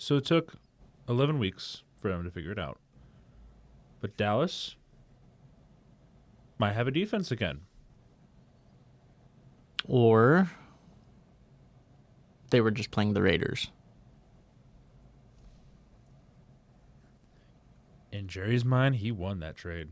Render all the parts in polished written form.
So it took 11 weeks for them to figure it out. But Dallas might have a defense again. Or they were just playing the Raiders. In Jerry's mind, he won that trade.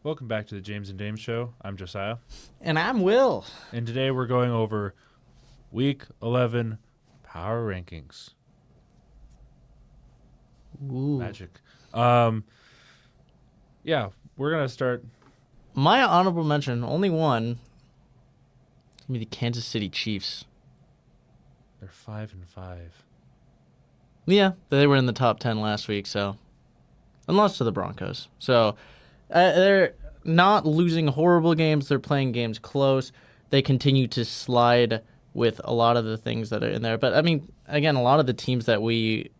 Welcome back to the James and Dame Show. I'm Josiah. And I'm Will. And today we're going over Week 11 Power Rankings. Ooh. Magic. Yeah, we're going to start. My honorable mention, only one, is going to be the Kansas City Chiefs. They're 5-5. Yeah, they were in the top 10 last week, so. And lost to the Broncos. So, they're not losing horrible games. They're playing games close. They continue to slide with a lot of the things that are in there. But, I mean, again, a lot of the teams that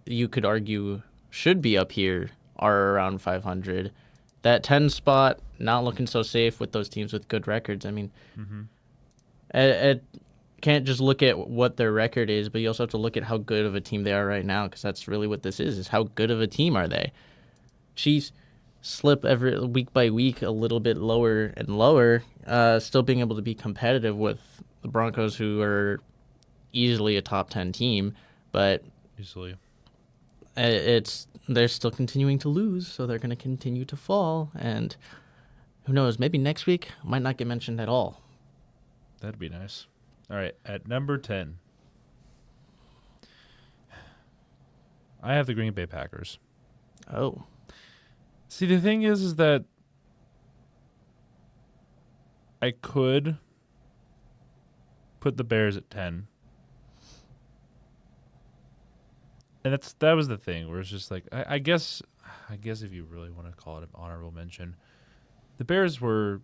you could argue should be up here are around 500. That 10 spot, not looking so safe with those teams with good records. I mean, it can't just look at what their record is, but you also have to look at how good of a team they are right now, because that's really what this is how good of a team are they. Chiefs slip every week by week a little bit lower and lower, still being able to be competitive with the Broncos, who are easily a top 10 team, but Easily. they're still continuing to lose, so they're going to continue to fall, and who knows, maybe next week might not get mentioned at all. That'd be nice. All right, at number 10, I have the Green Bay Packers. Oh. See, the thing is that I could put the Bears at 10. And that was the thing, where it's just like, I guess if you really want to call it an honorable mention, the Bears were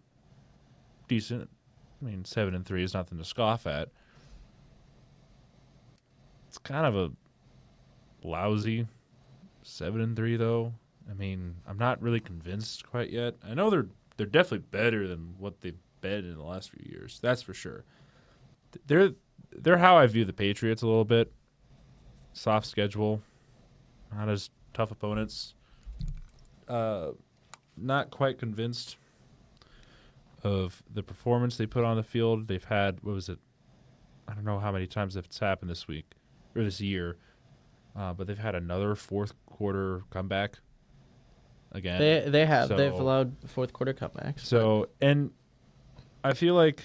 decent. I mean, 7-3 is nothing to scoff at. It's kind of a lousy 7-3, though. I mean, I'm not really convinced quite yet. I know they're definitely better than what they've been in the last few years. That's for sure. They're how I view the Patriots a little bit. Soft schedule, not as tough opponents. Not quite convinced of the performance they put on the field. They've had, what was it? I don't know how many times it's happened this week or this year, but they've had another fourth quarter comeback. Again, They've allowed fourth quarter comebacks. So, and I feel like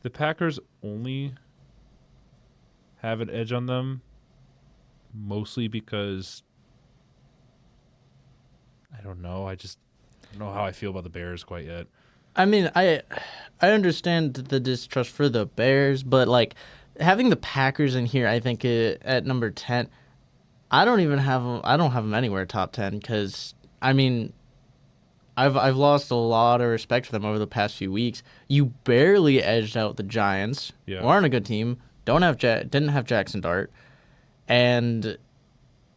the Packers only have an edge on them mostly because I don't know. I don't know how I feel about the Bears quite yet. I mean, I understand the distrust for the Bears, but like having the Packers in here, I think at number 10, I don't have them anywhere top 10, because I mean, I've lost a lot of respect for them over the past few weeks. You barely edged out the Giants, who aren't a good team. Didn't have Jackson Dart, and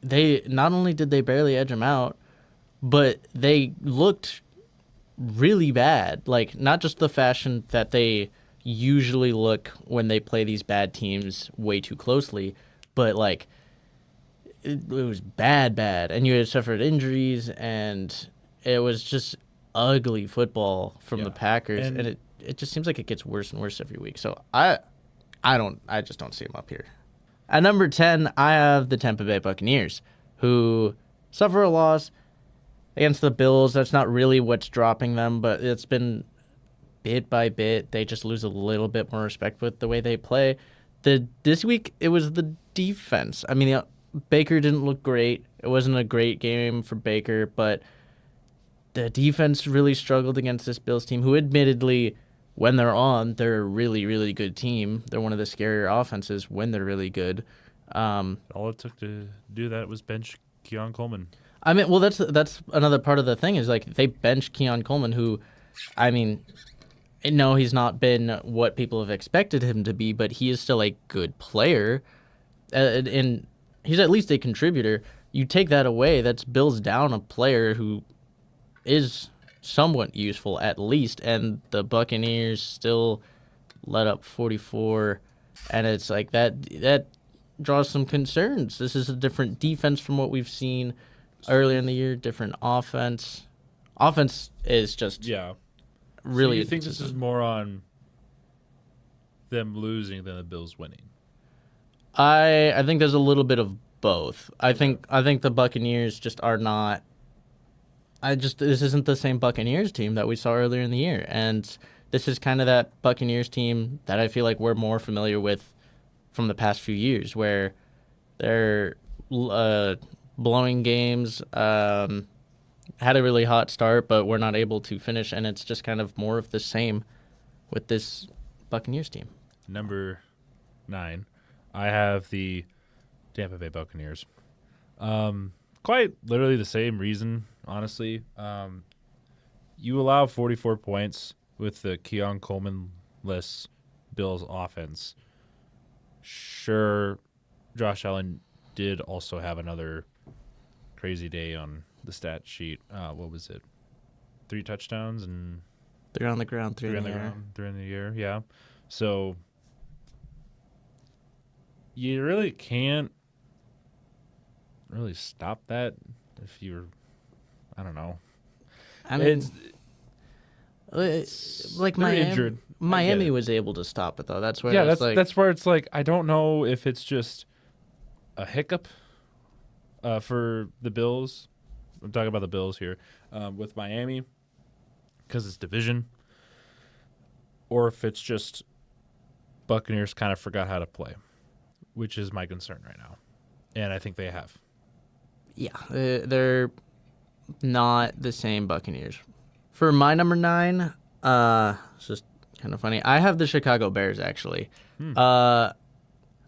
they not only did they barely edge them out, but they looked really bad. Like, not just the fashion that they usually look when they play these bad teams way too closely, but like it was bad, and you had suffered injuries, and it was just ugly football from the Packers, and it just seems like it gets worse and worse every week. So I just don't see them up here. At number 10, I have the Tampa Bay Buccaneers, who suffer a loss against the Bills. That's not really what's dropping them, but it's been bit by bit. They just lose a little bit more respect with the way they play. This week, it was the defense. I mean, Baker didn't look great. It wasn't a great game for Baker, but the defense really struggled against this Bills team, who admittedly, when they're on, they're a really, really good team. They're one of the scarier offenses when they're really good. All it took to do that was bench Keon Coleman. I mean, well, that's another part of the thing is, like, they benched Keon Coleman, who, I mean, no, he's not been what people have expected him to be, but he is still a good player, and he's at least a contributor. You take that away, that's builds down a player who is somewhat useful at least, and the Buccaneers still let up 44, and it's like that draws some concerns. This is a different defense from what we've seen earlier in the year, different offense. Offense is just Yeah. really. So you think this is more on them losing than the Bills winning? I think there's a little bit of both. I think the Buccaneers just are not. This isn't the same Buccaneers team that we saw earlier in the year, and this is kind of that Buccaneers team that I feel like we're more familiar with from the past few years, where they're blowing games, had a really hot start, but we're not able to finish, and it's just kind of more of the same with this Buccaneers team. Number 9, I have the Tampa Bay Buccaneers. Quite literally the same reason, honestly. You allow 44 points with the Keon Coleman-less Bills offense. Sure, Josh Allen did also have another crazy day on the stat sheet. What was it? 3 touchdowns and 3 on the ground, 3 in on the the air. ground, 3 in the air. Yeah. So you really can't really stop that if you're, I don't know. I mean, like they're Miami, injured. I get Miami it. was able to stop it though. That's where Yeah, it's like that's where it's like I don't know if it's just a hiccup for the Bills. I'm talking about the Bills here with Miami because it's division, or if it's just Buccaneers kind of forgot how to play, which is my concern right now, and I think they have. yeah, they're not the same Buccaneers. For my number 9, it's just kind of funny. I have the Chicago Bears actually. I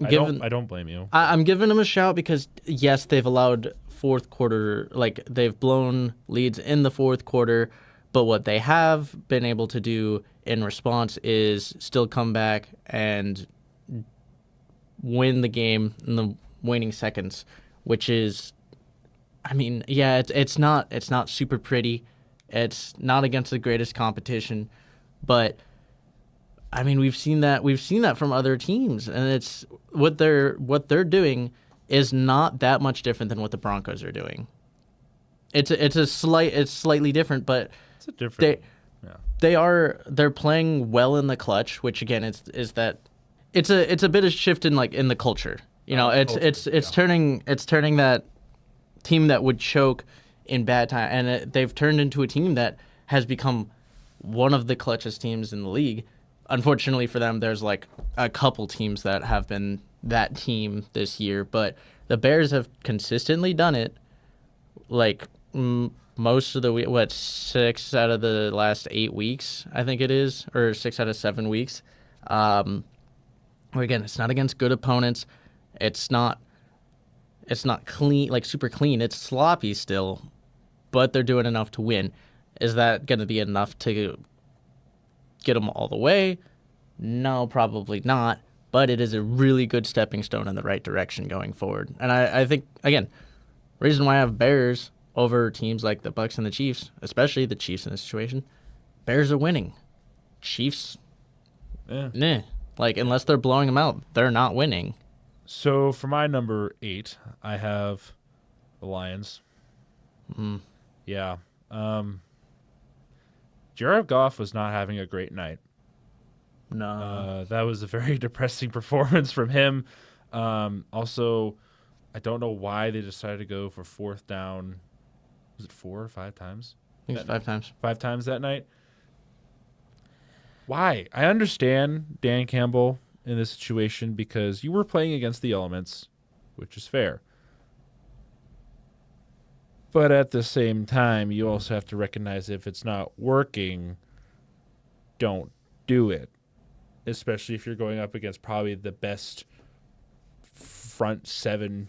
don't blame you. I'm giving them a shout because yes, they've allowed fourth quarter, like they've blown leads in the fourth quarter, but what they have been able to do in response is still come back and win the game in the waning seconds, which is, I mean, yeah, it's not super pretty, it's not against the greatest competition, but I mean, we've seen that from other teams, and it's what they're doing is not that much different than what the Broncos are doing. It's slightly different, but It's a different. they're playing well in the clutch, which again is that it's a bit of shift in like in the culture. You know, it's turning that team that would choke in bad time, and they've turned into a team that has become one of the clutchest teams in the league. Unfortunately for them, there's like a couple teams that have been that team this year, but the Bears have consistently done it. Like most of the 6 out of the last 8 weeks, I think it is, or 6 out of 7 weeks. Where again, it's not against good opponents. It's not clean, like super clean. It's sloppy still, but they're doing enough to win. Is that going to be enough to get them all the way? No, probably not. But it is a really good stepping stone in the right direction going forward. And I think, again, reason why I have Bears over teams like the Bucs and the Chiefs, especially the Chiefs in this situation, Bears are winning. Chiefs, nah. Like, unless they're blowing them out, they're not winning. So for my number 8, I have the Lions. Yeah. Jared Goff was not having a great night. No. That was a very depressing performance from him. Also, I don't know why they decided to go for 4th down. Was it 4 or 5 times? I think it's 5 times. 5 times that night. Why? I understand Dan Campbell in this situation because you were playing against the elements, which is fair. But at the same time, you also have to recognize if it's not working, don't do it. Especially if you're going up against probably the best front 7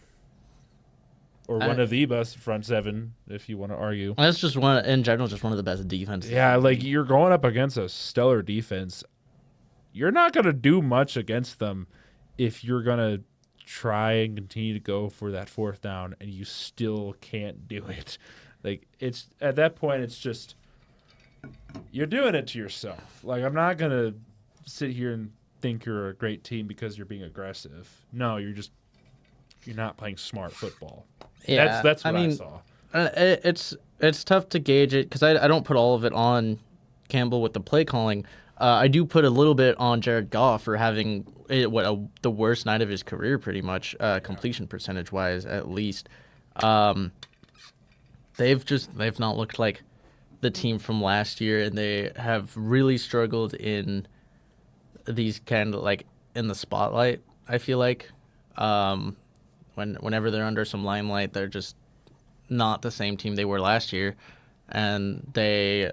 or one of the best front seven, if you want to argue. That's just one in general, just one of the best defenses. Yeah, like you're going up against a stellar defense. You're not going to do much against them if you're going to try and continue to go for that fourth down and you still can't do it. Like it's at that point, it's just you're doing it to yourself. Like I'm not going to sit here and think you're a great team because you're being aggressive. No, you're not playing smart football. Yeah, That's what I saw. It's tough to gauge it because I don't put all of it on Campbell with the play calling. I do put a little bit on Jared Goff for having the worst night of his career, pretty much, completion percentage wise, at least. They've not looked like the team from last year, and they have really struggled in these kind of like in the spotlight. I feel like whenever they're under some limelight, they're just not the same team they were last year, and they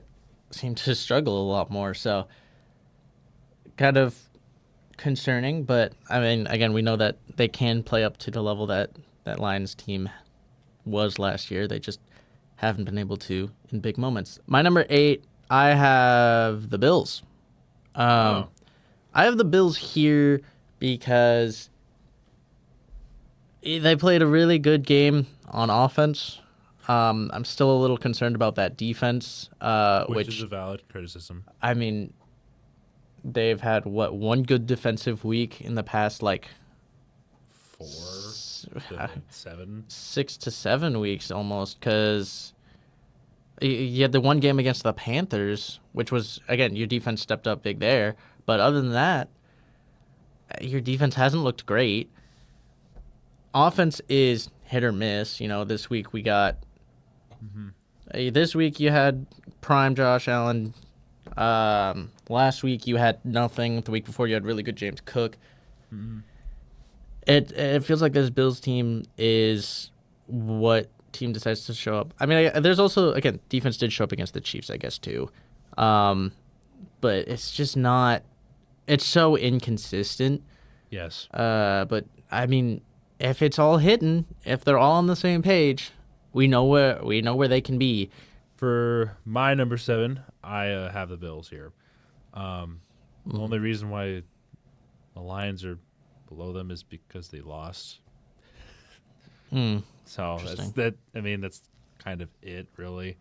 seem to struggle a lot more. So kind of concerning, but I mean, again, we know that they can play up to the level that Lions team was last year. They just haven't been able to in big moments. My number 8, I have the Bills. I have the Bills here because they played a really good game on offense. I'm still a little concerned about that defense, Which is a valid criticism. I mean, they've had one good defensive week in the past, like 7, 6 to 7 weeks almost, because you had the one game against the Panthers, which was, again, your defense stepped up big there. But other than that, your defense hasn't looked great. Offense is hit or miss. You know, this week we got. This week you had prime Josh Allen. Last week you had nothing. The week before you had really good James Cook. It feels like this Bills team is what team decides to show up. I mean, there's also, again, defense did show up against the Chiefs, I guess, too. But it's just not. It's so inconsistent. Yes. But I mean, if it's all hitting, if they're all on the same page, we know where they can be. For my number 7, I have the Bills here. The only reason why the Lions are below them is because they lost. So that's kind of it, really.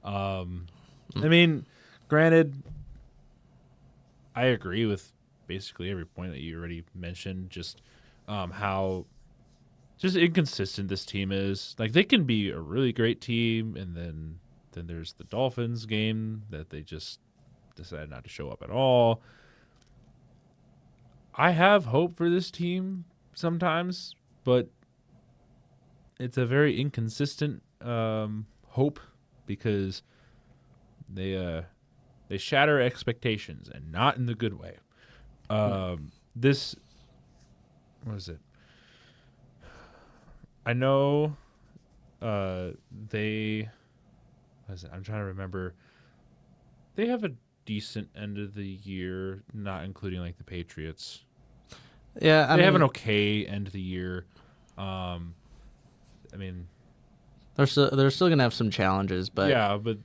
I mean, granted, I agree with basically every point that you already mentioned. Just how just inconsistent this team is. Like they can be a really great team, and then there's the Dolphins game that they just decided not to show up at all. I have hope for this team sometimes, but it's a very inconsistent hope because they shatter expectations and not in the good way. This, what is it? I know they. What is it? I'm trying to remember. They have a decent end of the year, not including like the Patriots. Yeah, they have an okay end of the year. I mean, they're still gonna have some challenges, but yeah, but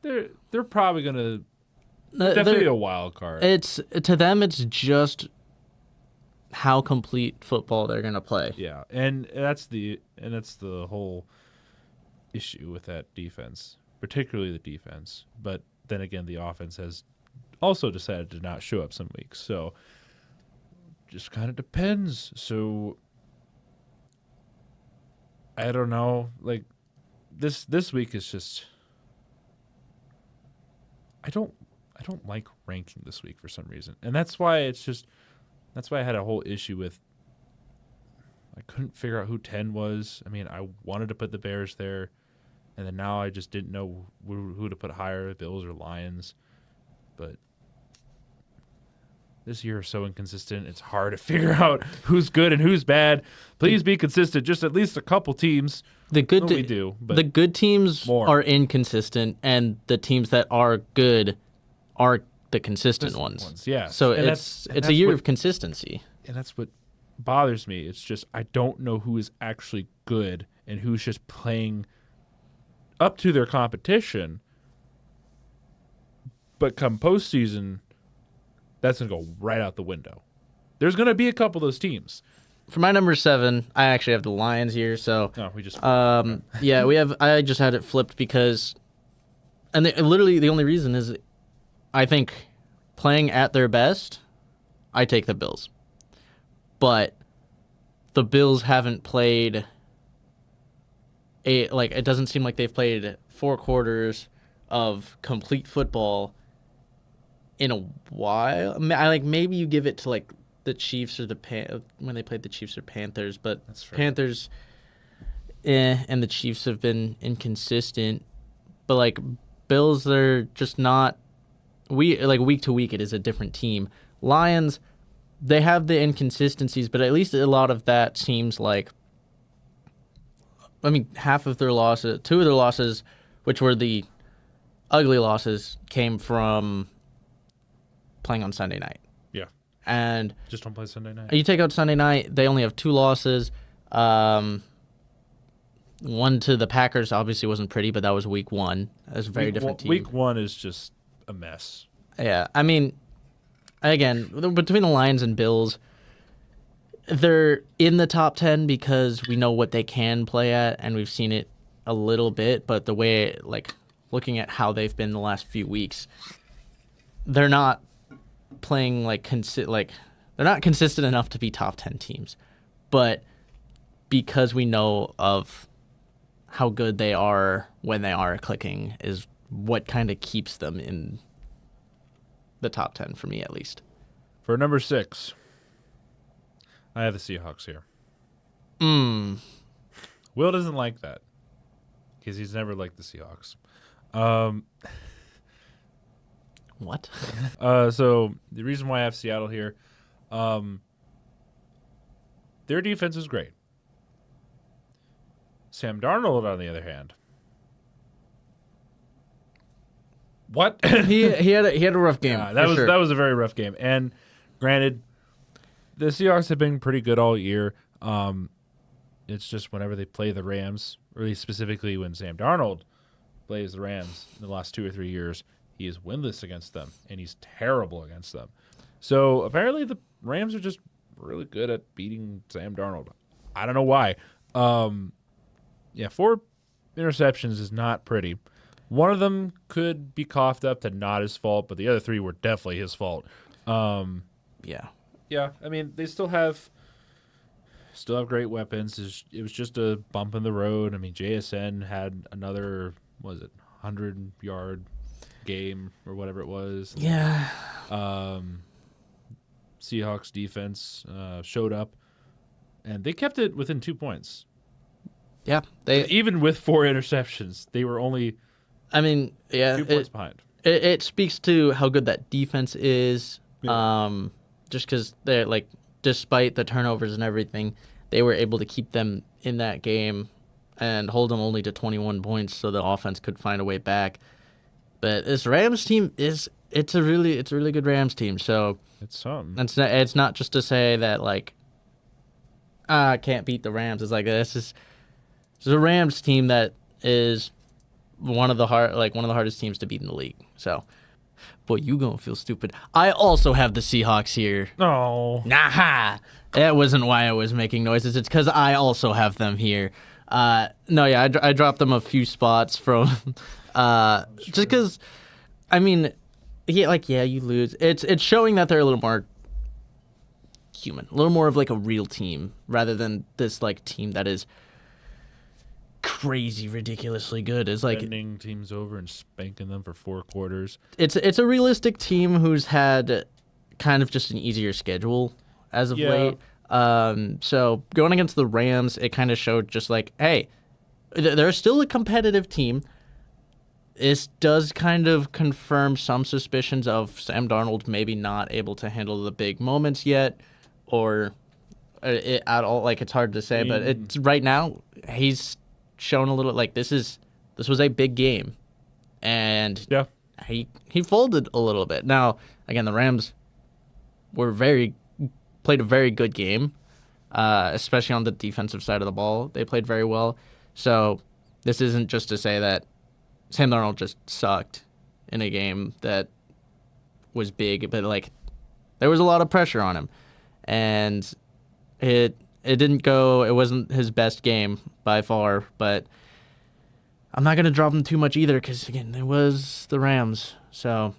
they're probably gonna definitely a wild card. It's to them, it's just how complete football they're gonna play. Yeah, and that's the whole issue with that defense, particularly the defense. But then again, the offense has also decided to not show up some weeks, so just kind of depends. So I don't know. Like this week is just I don't like ranking this week for some reason, and that's why I had a whole issue with. I couldn't figure out who 10 was. I mean, I wanted to put the Bears there, and then now I just didn't know who to put higher, Bills or Lions. But this year is so inconsistent. It's hard to figure out who's good and who's bad. Please be consistent. Just at least a couple teams. The good but the good teams are inconsistent, and the teams that are good are the consistent ones. Yeah. So it's a year of consistency. And that's what bothers me. It's just I don't know who is actually good and who's just playing up to their competition. But come postseason, that's going to go right out the window. There's going to be a couple of those teams. For my number 7, I actually have the Lions here. So, No, we just yeah, I just had it flipped because, and literally the only reason is, I think playing at their best, I take the Bills. But the Bills haven't played it doesn't seem like they've played 4 quarters of complete football in a while. Maybe you give it to like the Chiefs or when they played the Chiefs or Panthers, but That's fair. Panthers and the Chiefs have been inconsistent. But like Bills, they're just not week to week it is a different team. Lions, they have the inconsistencies, but at least a lot of that seems like, half of their losses, 2 of their losses, which were the ugly losses, came from playing on Sunday night. Yeah. And just don't play Sunday night. you take out Sunday night, they only have 2 losses. One to the Packers obviously wasn't pretty, but that was week 1. That was a very different team. Week 1 is just a mess. Yeah, again, between the Lions and Bills, they're in the top 10 because we know what they can play at, and we've seen it a little bit. But the way, looking at how they've been the last few weeks, they're not playing they're not consistent enough to be top 10 teams. But because we know of how good they are when they are clicking is what kind of keeps them in the top 10 for me, at least. For number 6, I have the Seahawks here. Will doesn't like that because he's never liked the Seahawks. What? So the reason why I have Seattle here, their defense is great. Sam Darnold, on the other hand, what? he had a rough game. That was a very rough game. And granted, the Seahawks have been pretty good all year. It's just whenever they play the Rams, or at least specifically when Sam Darnold plays the Rams in the last 2 or 3 years, he is winless against them, and he's terrible against them. So apparently the Rams are just really good at beating Sam Darnold. I don't know why. 4 interceptions is not pretty. One of them could be coughed up to not his fault, but the other 3 were definitely his fault. Yeah. Yeah, they still have great weapons. It was just a bump in the road. JSN had another, 100-yard game or whatever it was. Yeah. Seahawks defense showed up, and they kept it within 2 points. Yeah. Even with 4 interceptions, they were only 2 points behind. It speaks to how good that defense is. Yeah. Just because they're despite the turnovers and everything, they were able to keep them in that game and hold them only to 21 points, so the offense could find a way back. But this Rams team it's a really good Rams team. So it's something. It's not just to say that I can't beat the Rams. It's this is a Rams team that is one of the hardest teams to beat in the league. So. Boy, you gonna feel stupid. I also have the Seahawks here. No. Nah, that wasn't why I was making noises. It's because I also have them here. I dropped them a few spots from, just because, you lose. It's showing that they're a little more human, a little more of a real team rather than this team that is crazy, ridiculously good. It's bending teams over and spanking them for 4 quarters. It's a realistic team who's had kind of just an easier schedule as of late. So going against the Rams, it kind of showed just hey, they're still a competitive team. This does kind of confirm some suspicions of Sam Darnold maybe not able to handle the big moments yet, or at all. It's hard to say, but it's right now he's shown a little this was a big game, and he folded a little bit. Now again, the Rams played a very good game, especially on the defensive side of the ball. They played very well. So this isn't just to say that Sam Darnold just sucked in a game that was big, but like there was a lot of pressure on him, and it didn't go. It wasn't his best game by far, but I'm not gonna drop him too much either because again, it was the Rams. So,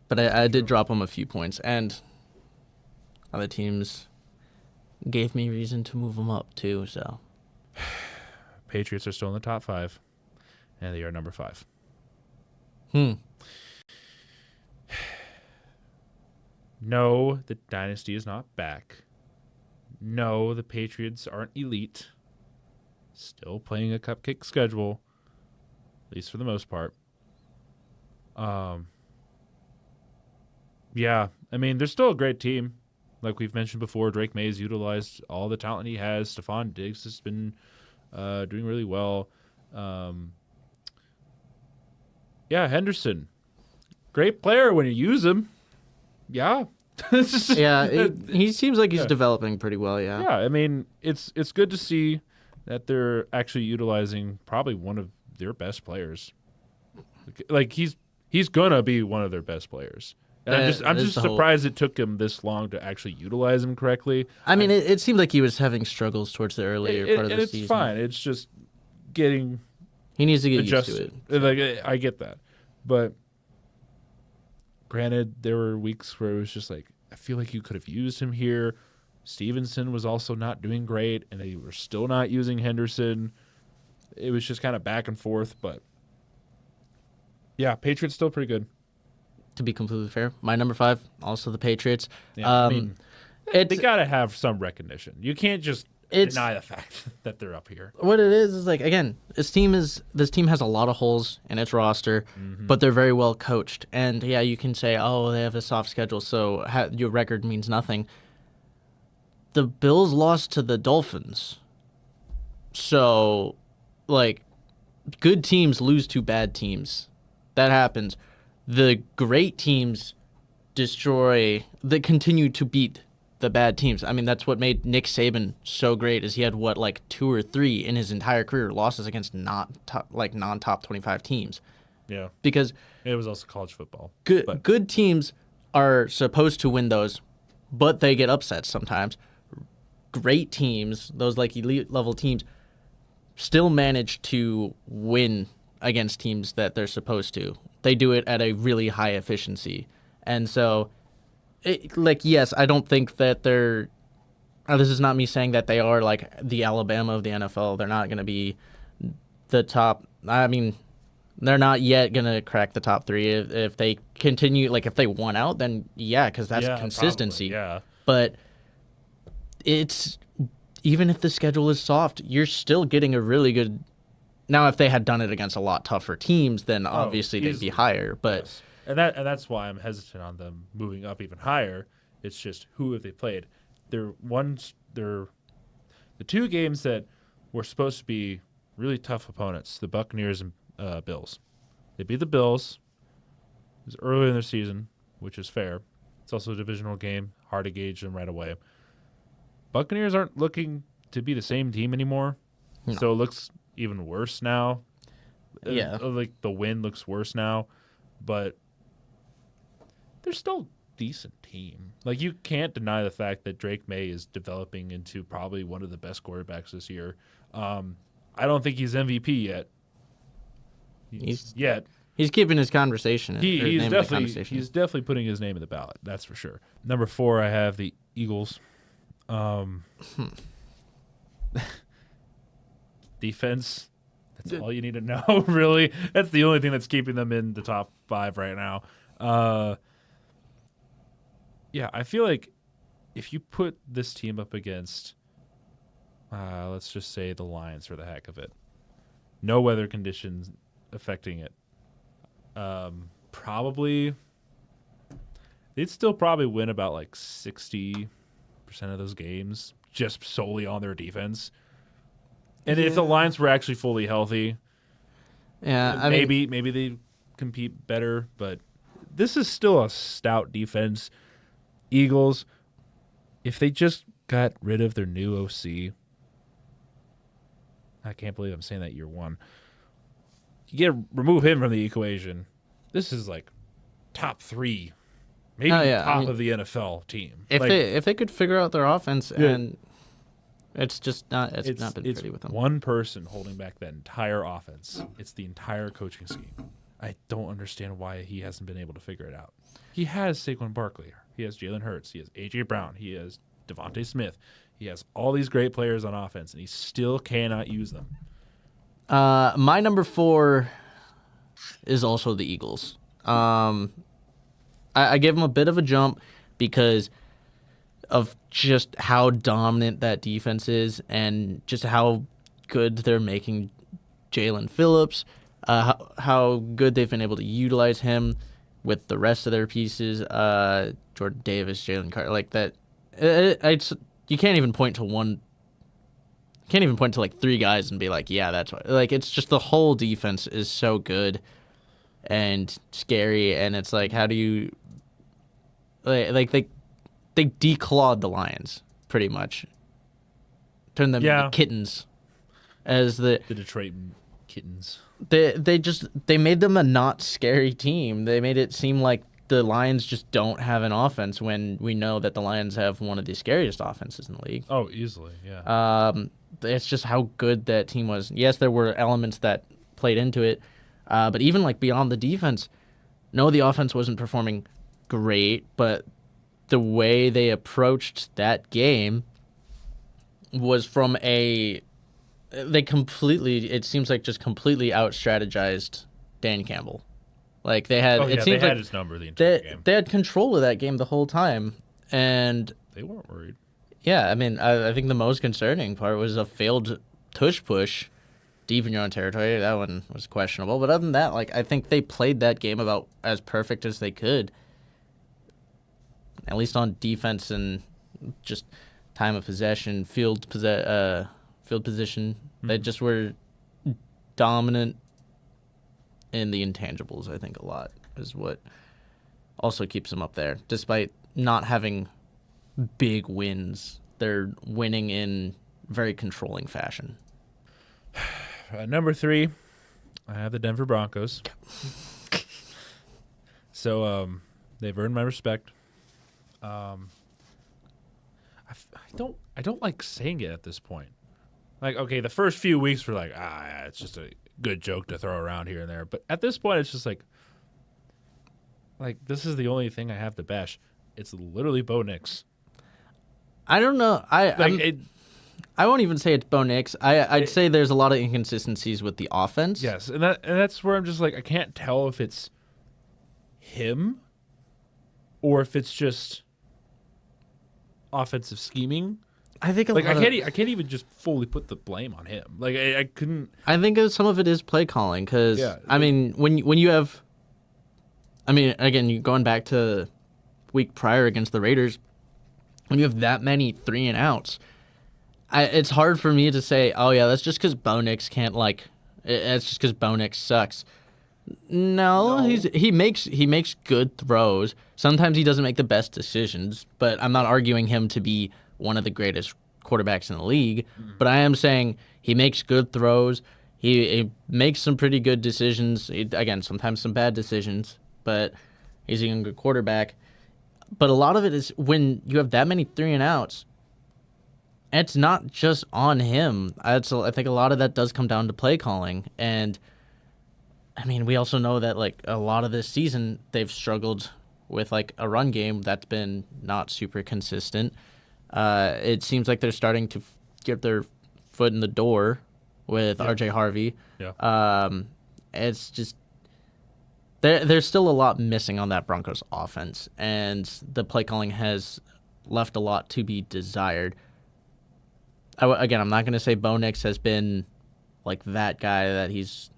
but I did drop him a few points, and other teams gave me reason to move him up too. So, Patriots are still in the top 5, and they are number 5. No, the dynasty is not back. No, the Patriots aren't elite. Still playing a cupcake schedule, at least for the most part. Yeah, I mean, they're still a great team. Like we've mentioned before, Drake May's utilized all the talent he has. Stephon Diggs has been doing really well. Yeah, Henderson, great player when you use him. Yeah. yeah, he seems like he's developing pretty well. Yeah. Yeah, I mean, it's good to see that they're actually utilizing probably one of their best players. Like he's gonna be one of their best players. And I'm just surprised it took him this long to actually utilize him correctly. I mean, it seemed like he was having struggles towards the earlier part of the season. It's fine. It's just getting he needs to get adjusted. used to it. Like I get that, but granted, there were weeks where it was just like I feel like you could have used him here. Stevenson was also not doing great, and they were still not using Henderson. It was just kind of back and forth, but yeah, Patriots still pretty good. To be completely fair, my number 5, also the Patriots. Yeah, I mean, they got to have some recognition. You can't just deny the fact that they're up here. What it is like, again, this team has a lot of holes in its roster, but they're very well coached. And yeah, you can say, oh, they have a soft schedule, so your record means nothing. The Bills lost to the Dolphins. So, like, good teams lose to bad teams. That happens. The great teams continue to beat the bad teams. I mean, that's what made Nick Saban so great is he had, 2 or 3 in his entire career losses against non-top 25 teams. Yeah. Because it was also college football. Good teams are supposed to win those, but they get upsets sometimes. Great teams, those like elite level teams, still manage to win against teams that they're supposed to. They do it at a really high efficiency. And so, yes, I don't think that they're... this is not me saying that they are like the Alabama of the NFL. They're not going to be the top... I mean, they're not yet going to crack the top 3. If they continue... Like, if they won out, then yeah, because that's consistency. Probably, yeah. But it's... Even if the schedule is soft, you're still getting a really good... Now, if they had done it against a lot tougher teams, then obviously they'd be higher. But yes. And that's why I'm hesitant on them moving up even higher. It's just who have they played? They're the 2 games that were supposed to be really tough opponents, the Buccaneers and Bills. They beat the Bills. It was early in their season, which is fair. It's also a divisional game, hard to gauge them right away. Buccaneers aren't looking to be the same team anymore, so it looks even worse now. Yeah. Like the win looks worse now, but they're still a decent team. Like you can't deny the fact that Drake May is developing into probably one of the best quarterbacks this year. I don't think he's MVP yet. He's keeping his conversation. He's definitely putting his name in the ballot. That's for sure. Number 4, I have the Eagles. Defense. That's all you need to know, really. That's the only thing that's keeping them in the top 5 right now. Yeah, I feel like if you put this team up against, let's just say the Lions for the heck of it, no weather conditions affecting it, probably they'd still probably win about like 60% of those games just solely on their defense. And if the Lions were actually fully healthy, maybe they compete better. But this is still a stout defense. Eagles, if they just got rid of their new OC, I can't believe I'm saying that year one. Remove him from the equation. This is like top 3, maybe top of the NFL team. If they could figure out their offense, and it's not been it's pretty with them. One person holding back that entire offense. It's the entire coaching scheme. I don't understand why he hasn't been able to figure it out. He has Saquon Barkley. He has Jalen Hurts. He has A.J. Brown. He has Devontae Smith. He has all these great players on offense, and he still cannot use them. My number 4 is also the Eagles. I gave them a bit of a jump because of just how dominant that defense is and just how good they're making Jalen Phillips, how good they've been able to utilize him with the rest of their pieces, Jordan Davis, Jalen Carter, like that. You can't even point to one. Can't even point to like 3 guys and be like, yeah, that's what. Like, it's just the whole defense is so good and scary, and it's like, how do you like they declawed the Lions pretty much, turned them into kittens, as the Detroit Kittens. They made them a not scary team. They made it seem like the Lions just don't have an offense when we know that the Lions have one of the scariest offenses in the league. Oh, easily, yeah. It's just how good that team was. Yes, there were elements that played into it, but even like beyond the defense, no, the offense wasn't performing great, but the way they approached that game was from it seems like just completely out-strategized Dan Campbell. Like they had, it seems they like had his number the entire game. They had control of that game the whole time, and they weren't worried. Yeah, I mean, I think the most concerning part was a failed tush push deep in your own territory. That one was questionable, but other than that, like I think they played that game about as perfect as they could, at least on defense and just time of possession, field position. Mm-hmm. They just were dominant in the intangibles. I think a lot is what also keeps them up there, despite not having big wins. They're winning in very controlling fashion. Number 3, I have the Denver Broncos. So they've earned my respect. I don't like saying it at this point. Like, okay, the first few weeks were like, yeah, it's just a good joke to throw around here and there. But at this point, it's just like this is the only thing I have to bash. It's literally Bo Nix. I don't know. I won't even say it's Bo Nix. I'd say there's a lot of inconsistencies with the offense. Yes, and that's where I'm just like, I can't tell if it's him or if it's just offensive scheming. I think I can't even just fully put the blame on him. Like I couldn't. I think some of it is play calling because I mean when you have, I mean again going back to week prior against the Raiders, when you have that many 3 and outs, it's hard for me to say, oh yeah, that's just because Bo Nix can't it's just because Bo Nix sucks. No, he makes good throws. Sometimes he doesn't make the best decisions, but I'm not arguing him to be one of the greatest quarterbacks in the league. Mm-hmm. But I am saying he makes good throws. He makes some pretty good decisions. Again, sometimes some bad decisions, but he's a good quarterback. But a lot of it is when you have that many 3 and outs, it's not just on him. I think a lot of that does come down to play calling. And I mean, we also know that like a lot of this season they've struggled with like a run game that's been not super consistent. It seems like they're starting to get their foot in the door with RJ Harvey. Yeah. It's just there's still a lot missing on that Broncos offense, and the play calling has left a lot to be desired. Again, I'm not going to say Bo Nix has been like that guy that he's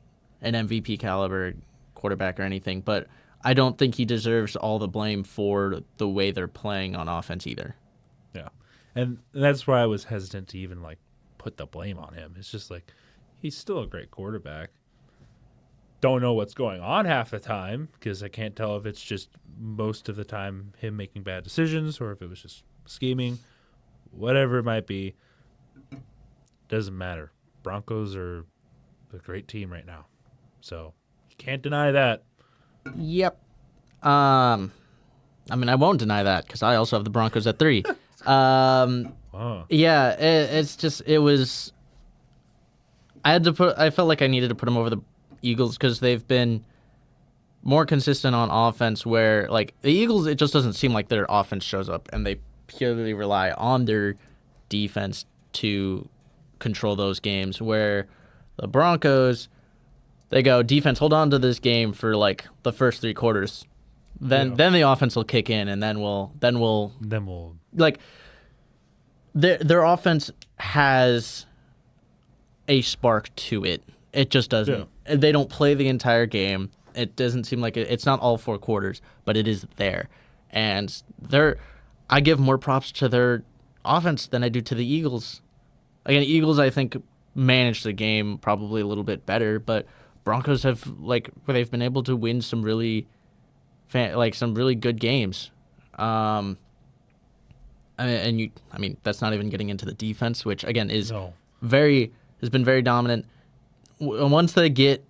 an MVP caliber quarterback or anything, but I don't think he deserves all the blame for the way they're playing on offense either. Yeah. And that's why I was hesitant to even like put the blame on him. It's just like he's still a great quarterback. Don't know what's going on half the time because I can't tell if it's just most of the time him making bad decisions or if it was just scheming, whatever it might be. Doesn't matter. Broncos are a great team right now. So you can't deny that. Yep. I mean, I won't deny that because I also have the Broncos at 3. Oh, Yeah, it's just it was. I felt like I needed to put them over the Eagles because they've been more consistent on offense. Where like the Eagles, it just doesn't seem like their offense shows up, and they purely rely on their defense to control those games. Where the Broncos, they go defense, hold on to this game for like the first 3 quarters. Then the offense will kick in, and then we'll like their offense has a spark to it. It just doesn't. Yeah. They don't play the entire game. It doesn't seem like it's not all 4 quarters, but it is there. And I give more props to their offense than I do to the Eagles. Again, Eagles I think managed the game probably a little bit better, but Broncos have they've been able to win some really some really good games. I mean that's not even getting into the defense, which again is has been very dominant. Once they get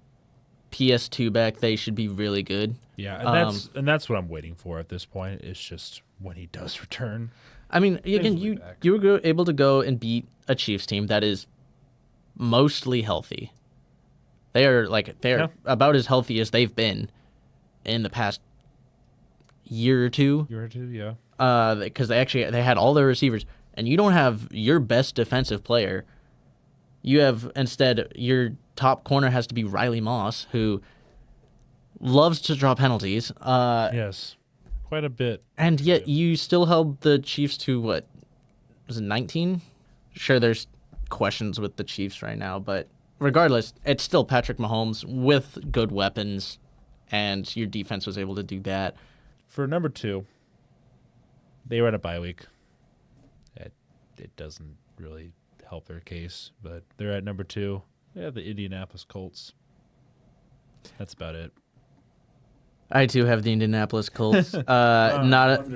PS2 back, they should be really good. Yeah, and that's what I'm waiting for at this point. It's just when he does return. I mean, again, you were able to go and beat a Chiefs team that is mostly healthy. They're about as healthy as they've been in the past year or two. Yeah. Because they had all their receivers, and you don't have your best defensive player. You have instead your top corner has to be Riley Moss, who loves to draw penalties. Yes, quite a bit. And yet you still held the Chiefs to what was it 19? Sure, there's questions with the Chiefs right now, but regardless, it's still Patrick Mahomes with good weapons, and your defense was able to do that. For number 2, they were at a bye week. It doesn't really help their case, but they're at number 2. They have the Indianapolis Colts. That's about it. I too have the Indianapolis Colts. Not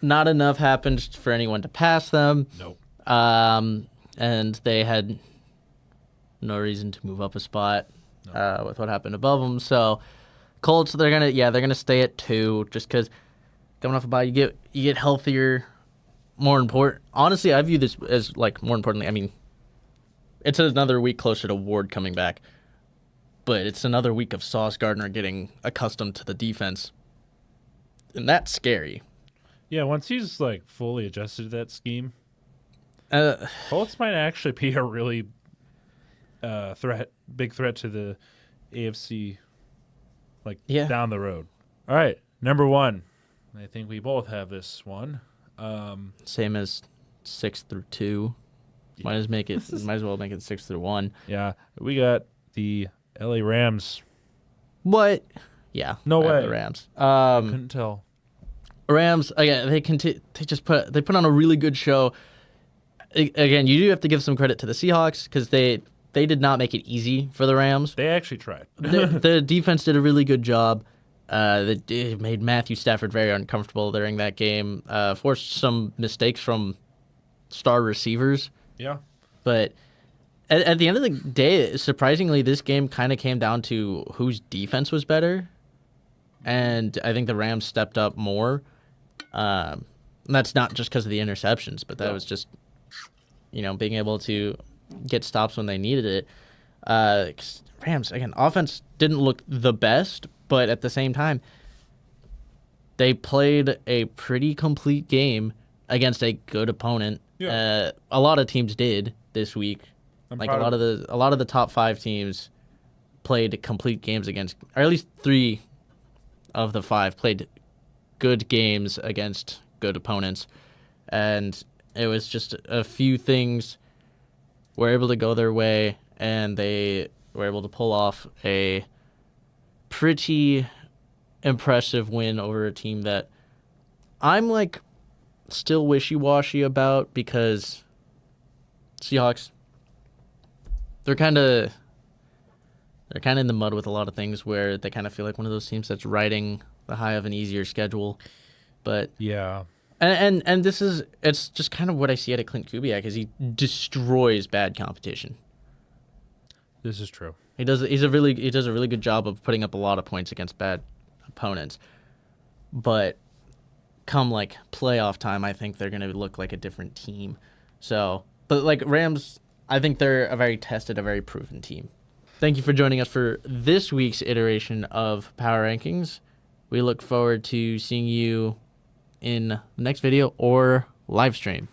enough happened for anyone to pass them. Nope. And they had no reason to move up a spot with what happened above them. So Colts, they're gonna stay at 2 just because coming off a bye, you get healthier. More important, honestly, I view this as more importantly. I mean, it's another week closer to Ward coming back, but it's another week of Sauce Gardner getting accustomed to the defense, and that's scary. Yeah, once he's fully adjusted to that scheme, Uh, Colts might actually be a really big threat to the AFC, down the road. All right, number 1. I think we both have this one. Same as 6 through 2. Might as well make it 6 through 1. Yeah, we got the LA Rams. What? Yeah. No I have way. The Rams. Couldn't tell. Rams. Again, they put on a really good show. Again, you do have to give some credit to the Seahawks because they did not make it easy for the Rams. They actually tried. The defense did a really good job. They made Matthew Stafford very uncomfortable during that game. Forced some mistakes from star receivers. Yeah. But at the end of the day, surprisingly, this game kind of came down to whose defense was better. And I think the Rams stepped up more. And that's not just because of the interceptions, but that was just, being able to get stops when they needed it. 'Cause Rams, again, offense didn't look the best, but at the same time, they played a pretty complete game against a good opponent. Yeah. A lot of teams did this week. A lot of the top 5 teams played complete games against, or at least 3 of the 5 played good games against good opponents, and it was just a few things were able to go their way, and they were able to pull off a pretty impressive win over a team that I'm still wishy-washy about because Seahawks, they're kind of in the mud with a lot of things where they kind of feel like one of those teams that's riding the high of an easier schedule. But yeah, and it's just kind of what I see out of Clint Kubiak is he destroys bad competition. This is true. He does a really good job of putting up a lot of points against bad opponents. But come like playoff time, I think they're going to look like a different team. So, but like Rams, I think they're a very tested, a very proven team. Thank you for joining us for this week's iteration of Power Rankings. We look forward to seeing you in the next video or live stream.